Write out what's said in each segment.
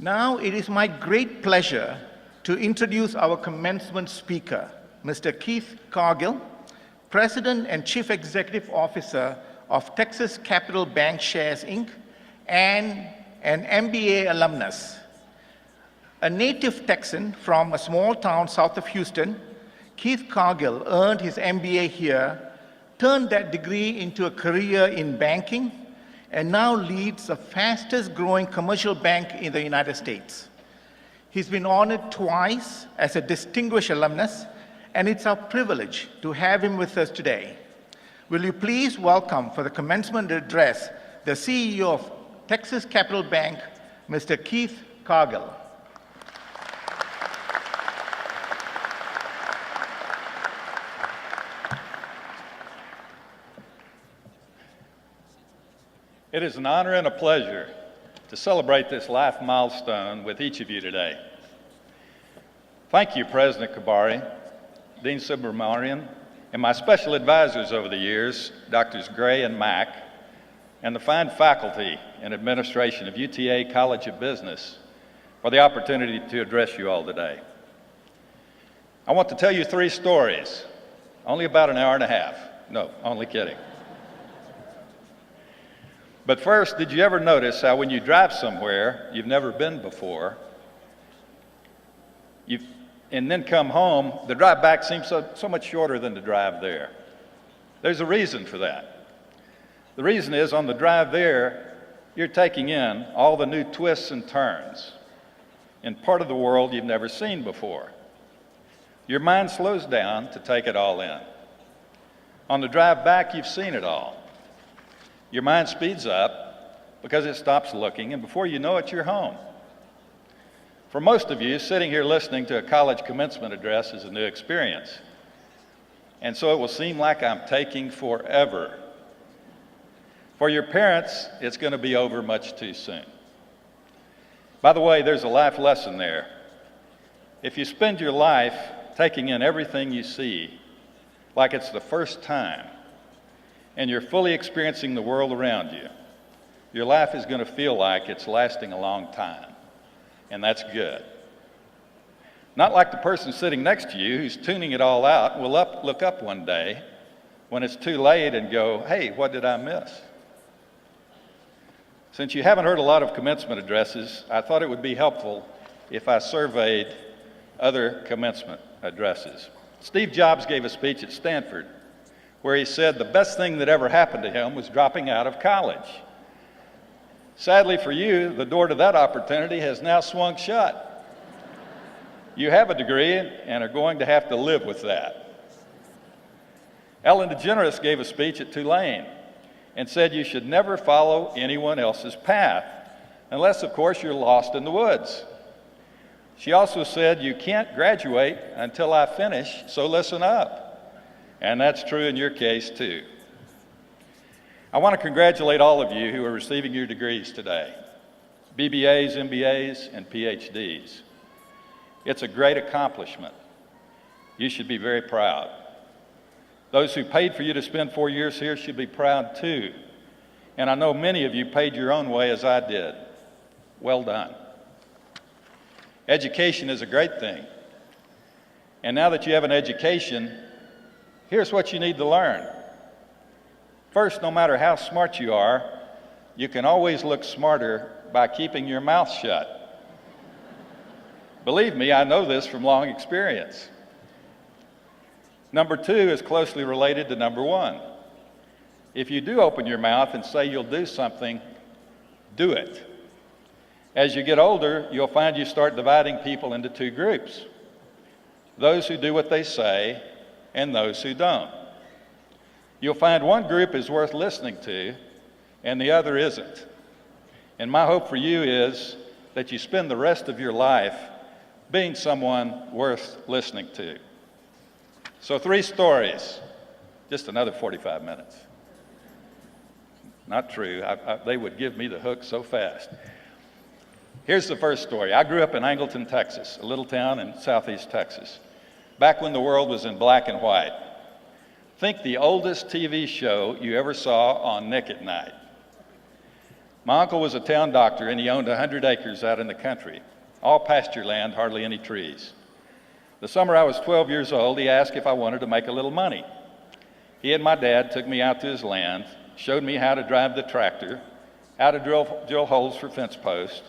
Now it is my great pleasure to introduce our commencement speaker, Mr. Keith Cargill, President and Chief Executive Officer of Texas Capital Bank Shares, Inc., and an MBA alumnus. A native Texan from a small town south of Houston, Keith Cargill earned his MBA here, turned that degree into a career in banking, and now leads the fastest growing commercial bank in the United States. He's been honored twice as a distinguished alumnus, and it's our privilege to have him with us today. Will you please welcome for the commencement address the CEO of Texas Capital Bank, Mr. Keith Cargill. It is an honor and a pleasure to celebrate this life milestone with each of you today. Thank you, President Kabari, Dean Subramanian, and my special advisors over the years, Drs. Gray and Mack, and the fine faculty and administration of UTA College of Business for the opportunity to address you all today. I want to tell you 3 stories, only about an hour and a half. No, only kidding. But first, did you ever notice how when you drive somewhere you've never been before, and then come home, the drive back seems so much shorter than the drive there? There's a reason for that. The reason is on the drive there, you're taking in all the new twists and turns in part of the world you've never seen before. Your mind slows down to take it all in. On the drive back, you've seen it all. Your mind speeds up because it stops looking, and before you know it, you're home. For most of you, sitting here listening to a college commencement address is a new experience. And so it will seem like I'm taking forever. For your parents, it's going to be over much too soon. By the way, there's a life lesson there. If you spend your life taking in everything you see like it's the first time, and you're fully experiencing the world around you, your life is going to feel like it's lasting a long time, and that's good. Not like the person sitting next to you who's tuning it all out will look up one day when it's too late and go, hey, what did I miss? Since you haven't heard a lot of commencement addresses, I thought it would be helpful if I surveyed other commencement addresses. Steve Jobs gave a speech at Stanford where he said the best thing that ever happened to him was dropping out of college. Sadly for you, the door to that opportunity has now swung shut. You have a degree and are going to have to live with that. Ellen DeGeneres gave a speech at Tulane and said you should never follow anyone else's path, unless, of course, you're lost in the woods. She also said you can't graduate until I finish, so listen up. And that's true in your case, too. I want to congratulate all of you who are receiving your degrees today, BBAs, MBAs, and PhDs. It's a great accomplishment. You should be very proud. Those who paid for you to spend 4 years here should be proud, too. And I know many of you paid your own way as I did. Well done. Education is a great thing. And now that you have an education, here's what you need to learn. First, no matter how smart you are, you can always look smarter by keeping your mouth shut. Believe me, I know this from long experience. Number 2 is closely related to number 1. If you do open your mouth and say you'll do something, do it. As you get older, you'll find you start dividing people into 2 groups. Those who do what they say, and those who don't. You'll find one group is worth listening to, and the other isn't. And my hope for you is that you spend the rest of your life being someone worth listening to. So 3 stories, just another 45 minutes. Not true, they would give me the hook so fast. Here's the first story. I grew up in Angleton, Texas, a little town in southeast Texas, back when the world was in black and white. Think the oldest TV show you ever saw on Nick at Night. My uncle was a town doctor, and he owned 100 acres out in the country, all pasture land, hardly any trees. The summer I was 12 years old, he asked if I wanted to make a little money. He and my dad took me out to his land, showed me how to drive the tractor, how to drill holes for fence posts,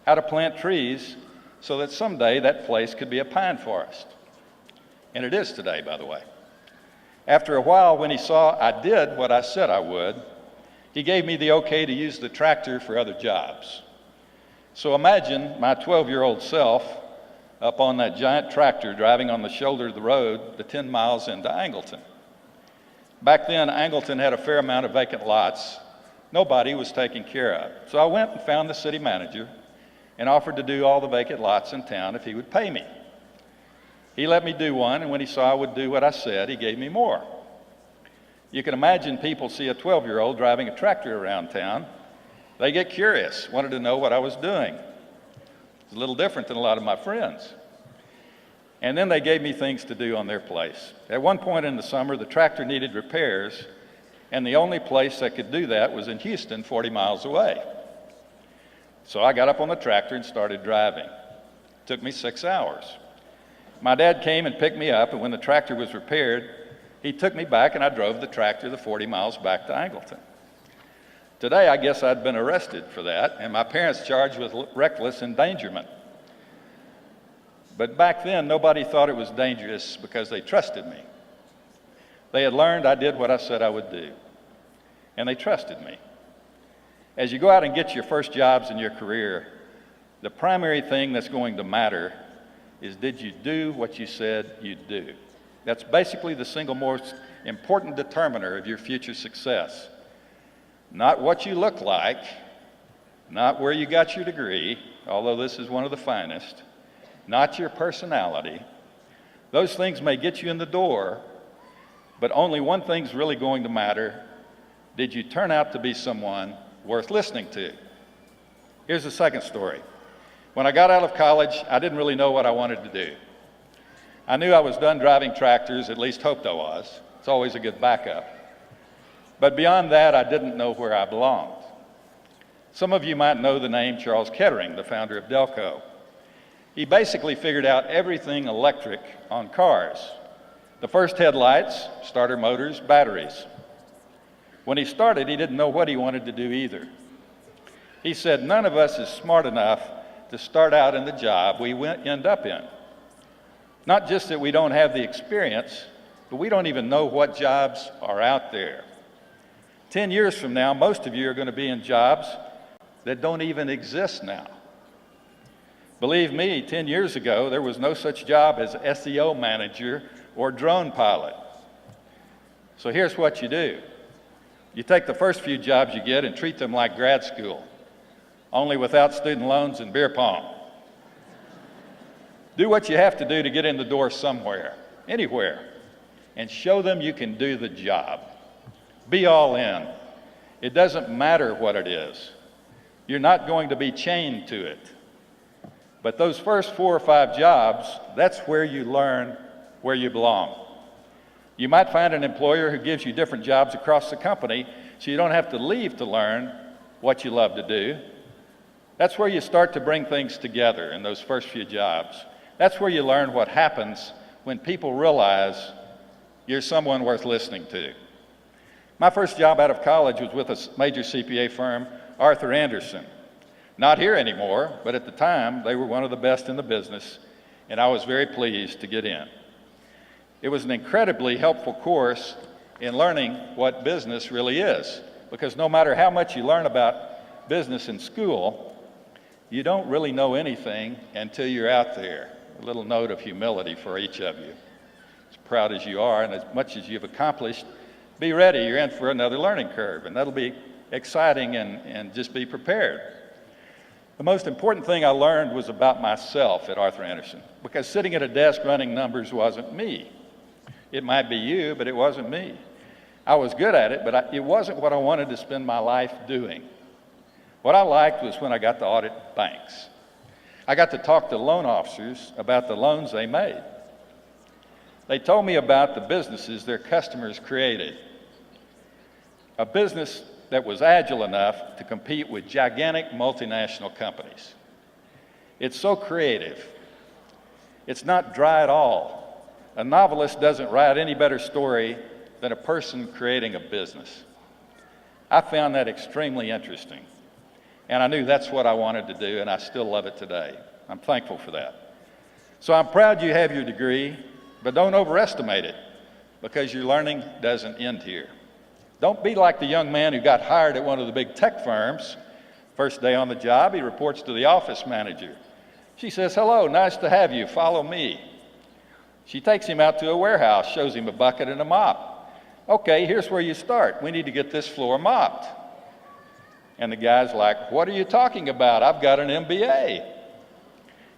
how to plant trees so that someday that place could be a pine forest. And it is today, by the way. After a while, when he saw I did what I said I would, he gave me the okay to use the tractor for other jobs. So imagine my 12-year-old self up on that giant tractor driving on the shoulder of the road the 10 miles into Angleton. Back then, Angleton had a fair amount of vacant lots nobody was taking care of. So I went and found the city manager and offered to do all the vacant lots in town if he would pay me. He let me do one, and when he saw I would do what I said, he gave me more. You can imagine people see a 12-year-old driving a tractor around town. They get curious, wanted to know what I was doing. It's a little different than a lot of my friends. And then they gave me things to do on their place. At one point in the summer, the tractor needed repairs, and the only place that could do that was in Houston, 40 miles away. So I got up on the tractor and started driving. It took me 6 hours. My dad came and picked me up, and when the tractor was repaired, he took me back and I drove the tractor the 40 miles back to Angleton. Today, I guess I'd been arrested for that, and my parents charged with reckless endangerment. But back then, nobody thought it was dangerous because they trusted me. They had learned I did what I said I would do, and they trusted me. As you go out and get your first jobs in your career, the primary thing that's going to matter is, did you do what you said you'd do? That's basically the single most important determiner of your future success. Not what you look like, not where you got your degree, although this is one of the finest, not your personality. Those things may get you in the door, but only one thing's really going to matter. Did you turn out to be someone worth listening to? Here's the second story. When I got out of college, I didn't really know what I wanted to do. I knew I was done driving tractors, at least hoped I was. It's always a good backup. But beyond that, I didn't know where I belonged. Some of you might know the name Charles Kettering, the founder of Delco. He basically figured out everything electric on cars. The first headlights, starter motors, batteries. When he started, he didn't know what he wanted to do either. He said, none of us is smart enough to start out in the job we end up in. Not just that we don't have the experience, but we don't even know what jobs are out there. 10 years from now, most of you are going to be in jobs that don't even exist now. Believe me, 10 years ago, there was no such job as SEO manager or drone pilot. So here's what you do. You take the first few jobs you get and treat them like grad school, only without student loans and beer pong. Do what you have to do to get in the door somewhere, anywhere, and show them you can do the job. Be all in. It doesn't matter what it is. You're not going to be chained to it. But those first 4 or 5 jobs, that's where you learn where you belong. You might find an employer who gives you different jobs across the company, so you don't have to leave to learn what you love to do. That's where you start to bring things together in those first few jobs. That's where you learn what happens when people realize you're someone worth listening to. My first job out of college was with a major CPA firm, Arthur Andersen. Not here anymore, but at the time, they were one of the best in the business, and I was very pleased to get in. It was an incredibly helpful course in learning what business really is, because no matter how much you learn about business in school, you don't really know anything until you're out there. A little note of humility for each of you. As proud as you are, and as much as you've accomplished, be ready. You're in for another learning curve, and that'll be exciting, and just be prepared. The most important thing I learned was about myself at Arthur Andersen, because sitting at a desk running numbers wasn't me. It might be you, but it wasn't me. I was good at it, but it wasn't what I wanted to spend my life doing. What I liked was when I got to audit banks. I got to talk to loan officers about the loans they made. They told me about the businesses their customers created. A business that was agile enough to compete with gigantic multinational companies. It's so creative. It's not dry at all. A novelist doesn't write any better story than a person creating a business. I found that extremely interesting, and I knew that's what I wanted to do, and I still love it today. I'm thankful for that. So I'm proud you have your degree, but don't overestimate it, because your learning doesn't end here. Don't be like the young man who got hired at one of the big tech firms. First day on the job, he reports to the office manager. She says, "Hello, nice to have you, follow me." She takes him out to a warehouse, shows him a bucket and a mop. "Okay, here's where you start. We need to get this floor mopped." And the guy's like, "What are you talking about? I've got an MBA.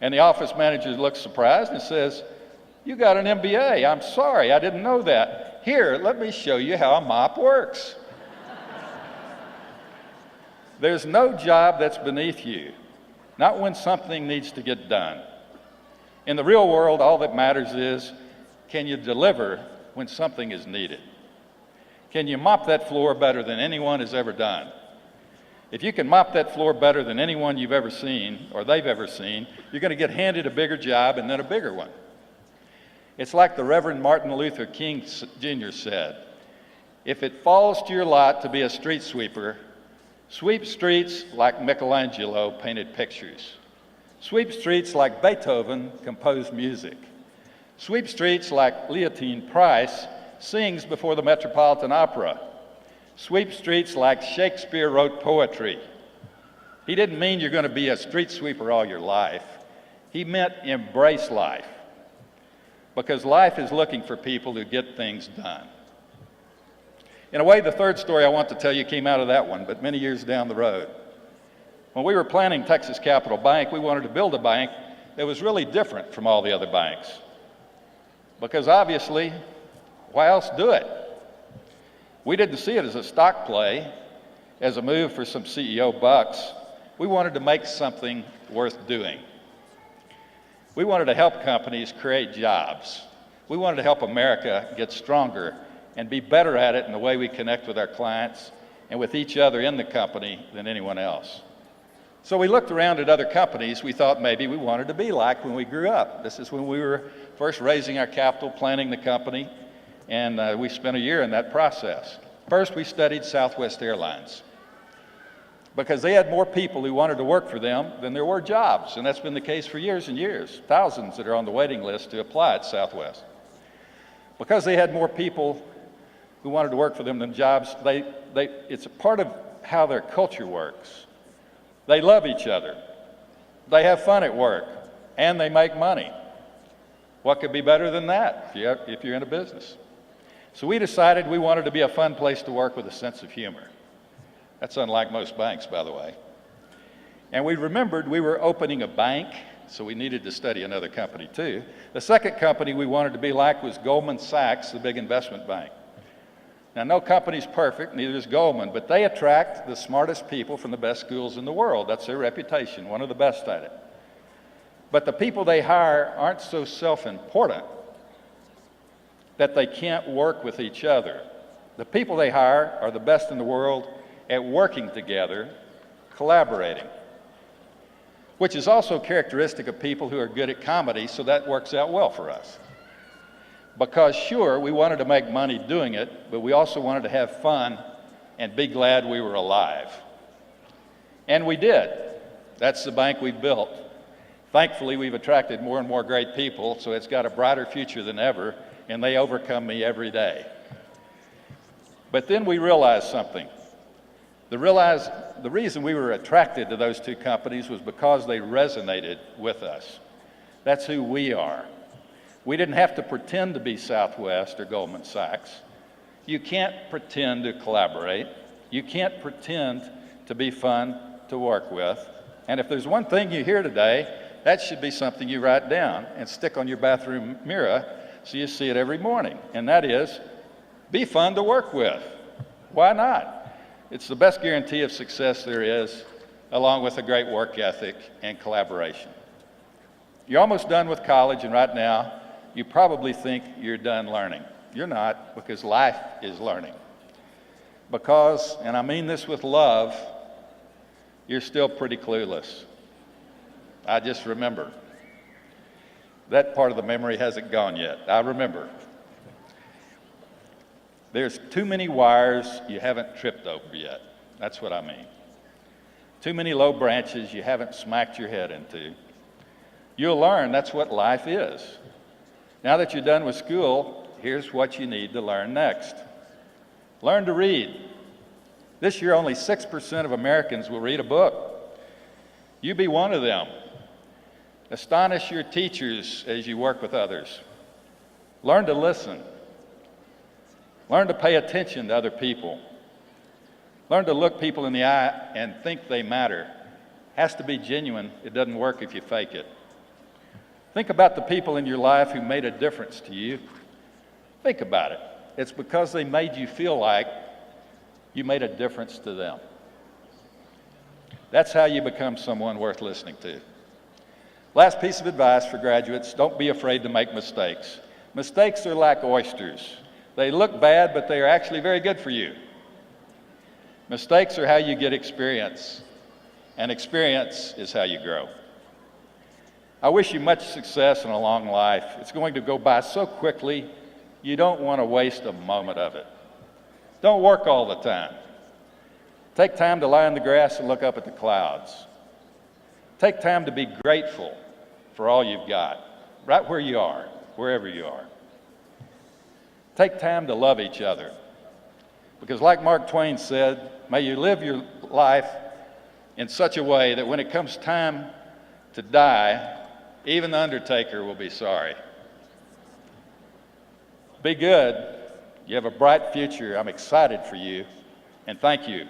And the office manager looks surprised and says, "You got an MBA? I'm sorry, I didn't know that. Here, let me show you how a mop works." There's no job that's beneath you, not when something needs to get done. In the real world, all that matters is, can you deliver when something is needed? Can you mop that floor better than anyone has ever done? If you can mop that floor better than anyone you've ever seen, or they've ever seen, you're going to get handed a bigger job and then a bigger one. It's like the Reverend Martin Luther King Jr. said, "If it falls to your lot to be a street sweeper, sweep streets like Michelangelo painted pictures. Sweep streets like Beethoven composed music. Sweep streets like Leontine Price sings before the Metropolitan Opera. Sweep streets like Shakespeare wrote poetry." He didn't mean you're going to be a street sweeper all your life. He meant embrace life, because life is looking for people who get things done. In a way, the third story I want to tell you came out of that one, but many years down the road. When we were planning Texas Capital Bank, we wanted to build a bank that was really different from all the other banks. Because obviously, why else do it? We didn't see it as a stock play, as a move for some CEO bucks. We wanted to make something worth doing. We wanted to help companies create jobs. We wanted to help America get stronger and be better at it in the way we connect with our clients and with each other in the company than anyone else. So we looked around at other companies we thought maybe we wanted to be like when we grew up. This is when we were first raising our capital, planning the company, and we spent a year in that process. First, we studied Southwest Airlines, because they had more people who wanted to work for them than there were jobs, and that's been the case for years and years. Thousands that are on the waiting list to apply at Southwest. Because they had more people who wanted to work for them than jobs, it's a part of how their culture works. They love each other, they have fun at work, and they make money. What could be better than that if you're in a business? So we decided we wanted to be a fun place to work with a sense of humor. That's unlike most banks, by the way. And we remembered we were opening a bank, so we needed to study another company too. The second company we wanted to be like was Goldman Sachs, the big investment bank. Now, no company's perfect, neither is Goldman, but they attract the smartest people from the best schools in the world. That's their reputation, one of the best at it. But the people they hire aren't so self-important that they can't work with each other. The people they hire are the best in the world at working together, collaborating, which is also characteristic of people who are good at comedy, so that works out well for us. Because sure, we wanted to make money doing it, but we also wanted to have fun and be glad we were alive. And we did. That's the bank we built. Thankfully, we've attracted more and more great people, so it's got a brighter future than ever, and they overcome me every day. But then we realized something. The reason we were attracted to those two companies was because they resonated with us. That's who we are. We didn't have to pretend to be Southwest or Goldman Sachs. You can't pretend to collaborate. You can't pretend to be fun to work with. And if there's one thing you hear today, that should be something you write down and stick on your bathroom mirror so you see it every morning. And that is, be fun to work with. Why not? It's the best guarantee of success there is, along with a great work ethic and collaboration. You're almost done with college, and right now, you probably think you're done learning. You're not, because life is learning. because, and I mean this with love, you're still pretty clueless. I just remember. That part of the memory hasn't gone yet. I remember. There's too many wires you haven't tripped over yet. That's what I mean. Too many low branches you haven't smacked your head into. You'll learn that's what life is. Now that you're done with school, here's what you need to learn next. Learn to read. This year, only 6% of Americans will read a book. You be one of them. Astonish your teachers as you work with others. Learn to listen. Learn to pay attention to other people. Learn to look people in the eye and think they matter. Has to be genuine. It doesn't work if you fake it. Think about the people in your life who made a difference to you. Think about it. It's because they made you feel like you made a difference to them. That's how you become someone worth listening to. Last piece of advice for graduates, don't be afraid to make mistakes. Mistakes are like oysters. They look bad, but they are actually very good for you. Mistakes are how you get experience, and experience is how you grow. I wish you much success and a long life. It's going to go by so quickly, you don't want to waste a moment of it. Don't work all the time. Take time to lie in the grass and look up at the clouds. Take time to be grateful for all you've got, right where you are, wherever you are. Take time to love each other. Because like Mark Twain said, may you live your life in such a way that when it comes time to die, even the undertaker will be sorry. Be good. You have a bright future. I'm excited for you. And thank you.